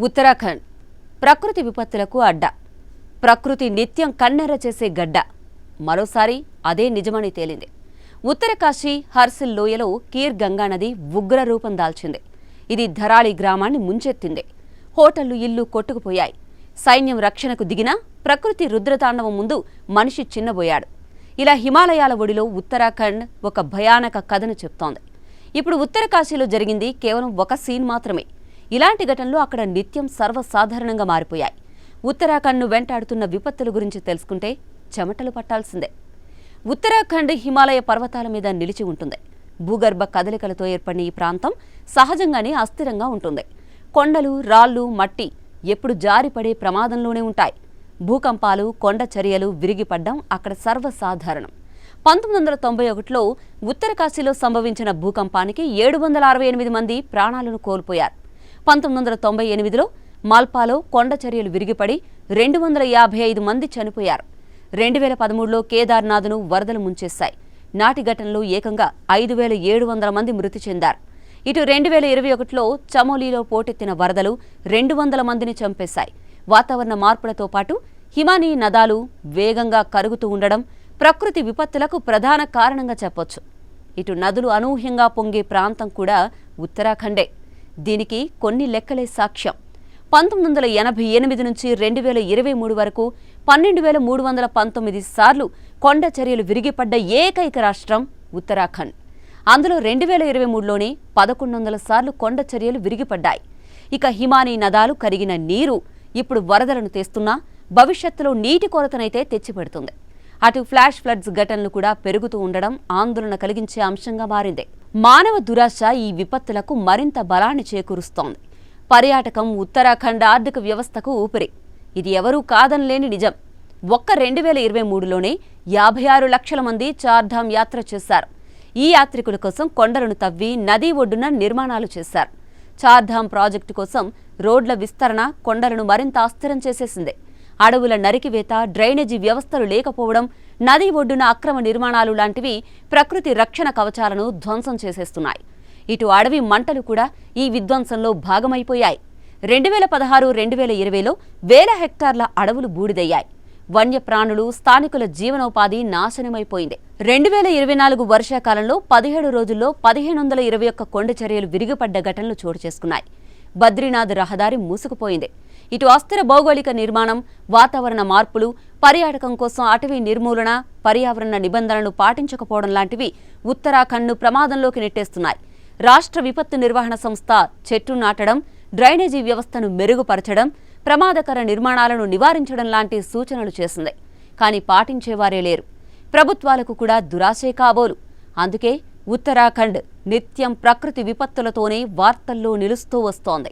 ఉత్తరాఖండ్ ప్రకృతి విపత్తులకు అడ్డ. ప్రకృతి నిత్యం కన్నెర్ర చేసే గడ్డ. మరోసారి అదే నిజమని తేలింది. ఉత్తరకాశీ హర్సిల్ లోయలో కీర్ గంగా నది ఉగ్ర రూపం దాల్చింది. ఇది ధరాళి గ్రామాన్ని ముంచెత్తింది. హోటళ్లు, ఇళ్లు కొట్టుకుపోయాయి. సైన్యం రక్షణకు దిగినా ప్రకృతి రుద్రతాండవం ముందు మనిషి చిన్నబోయాడు. ఇలా హిమాలయాల ఒడిలో ఉత్తరాఖండ్ ఒక భయానక కథను చెప్తోంది. ఇప్పుడు ఉత్తరకాశీలో జరిగింది కేవలం ఒక సీన్ మాత్రమే. ఇలాంటి ఘటనలు అక్కడ నిత్యం సర్వసాధారణంగా మారిపోయాయి. ఉత్తరాఖండ్ను వెంటాడుతున్న విపత్తుల గురించి తెలుసుకుంటే చెమటలు పట్టాల్సిందే. ఉత్తరాఖండ్ హిమాలయ పర్వతాల మీద నిలిచి ఉంటుంది. భూగర్భ కదలికలతో ఏర్పడిన ఈ ప్రాంతం సహజంగానే అస్థిరంగా ఉంటుంది. కొండలు, రాళ్లు, మట్టి ఎప్పుడు జారిపడే ప్రమాదంలోనే ఉంటాయి. భూకంపాలు, కొండ చర్యలు విరిగిపడ్డం అక్కడ సర్వసాధారణం. 1991లో ఉత్తరకాశీలో సంభవించిన భూకంపానికి 768 మంది ప్రాణాలను కోల్పోయారు. 1998లో మాల్పాలో కొండ చర్యలు విరిగిపడి 255 మంది చనిపోయారు. 2013లో కేదార్నాథ్ను వరదలు ముంచేశాయి. నాటి ఘటనలో ఏకంగా 5700 మంది మృతి చెందారు. ఇటు 2021లో చమోలీలో పోటెత్తిన వరదలు 200 మందిని చంపేశాయి. వాతావరణ మార్పులతో పాటు హిమానీ నదాలు వేగంగా కరుగుతూ ఉండడం ప్రకృతి విపత్తులకు ప్రధాన కారణంగా చెప్పొచ్చు. ఇటు నదులు అనూహ్యంగా పొంగే ప్రాంతం కూడా ఉత్తరాఖండే. దీనికి కొన్ని లెక్కలే సాక్ష్యం. 1988 నుంచి 2023 వరకు 12319 సార్లు కొండ చర్యలు విరిగిపడ్డ ఏకైక రాష్ట్రం ఉత్తరాఖండ్. అందులో 2023లోనే 1100 సార్లు కొండ చర్యలు విరిగిపడ్డాయి. ఇక హిమానీ నదాలు కరిగిన నీరు ఇప్పుడు వరదలను తెస్తున్నా భవిష్యత్తులో నీటి కొరతనైతే తెచ్చిపెడుతుంది. అటు ఫ్లాష్ ఫ్లడ్స్ ఘటనలు కూడా పెరుగుతూ ఉండడం ఆందోళన కలిగించే అంశంగా మారింది. మానవ దురాశ ఈ విపత్తులకు మరింత బలాన్ని చేకూరుస్తోంది. పర్యాటకం ఉత్తరాఖండ్ ఆర్థిక వ్యవస్థకు ఊపిరి. ఇది ఎవరూ కాదనలేని నిజం. ఒక్క 2023లోనే 56 లక్షల మంది చార్ధామ్ యాత్ర చేశారు. ఈ యాత్రికుల కోసం కొండలను తవ్వి నదీ ఒడ్డున నిర్మాణాలు చేశారు. చార్ధామ్ ప్రాజెక్టు కోసం రోడ్ల విస్తరణ కొండలను మరింత అస్థిరం చేసేసింది. అడవుల నరికివేత, డ్రైనేజీ వ్యవస్థలు లేకపోవడం, నదీ ఒడ్డున అక్రమ నిర్మాణాలు లాంటివి ప్రకృతి రక్షణ కవచాలను ధ్వంసం చేసేస్తున్నాయి. ఇటు అడవి మంటలు కూడా ఈ విధ్వంసంలో భాగమైపోయాయి. 2016-2020లో వేల హెక్టార్ల అడవులు బూడిదయ్యాయి. వన్యప్రాణులు, స్థానికుల జీవనోపాధి నాశనమైపోయింది. 2024 వర్షాకాలంలో 17 రోజుల్లో 1521 కొండ చర్యలు విరిగిపడ్డ ఘటనలు చోటు చేసుకున్నాయి. బద్రీనాథ్ రహదారి మూసుకుపోయింది. ఇటు అస్థిర భౌగోళిక నిర్మాణం, వాతావరణ మార్పులు, పర్యాటకం కోసం అటవీ నిర్మూలన, పర్యావరణ నిబంధనలు పాటించకపోవడం లాంటివి ఉత్తరాఖండ్ను ప్రమాదంలోకి నెట్టేస్తున్నాయి. రాష్ట్ర విపత్తు నిర్వహణ సంస్థ చెట్టు నాటడం, డ్రైనేజీ వ్యవస్థను మెరుగుపరచడం, ప్రమాదకర నిర్మాణాలను నివారించడం లాంటి సూచనలు చేసింది. కానీ పాటించేవారే లేరు. ప్రభుత్వాలకు కూడా దురాశే కాబోలు. అందుకే ఉత్తరాఖండ్ నిత్యం ప్రకృతి విపత్తులతోనే వార్తల్లో నిలుస్తూ వస్తోంది.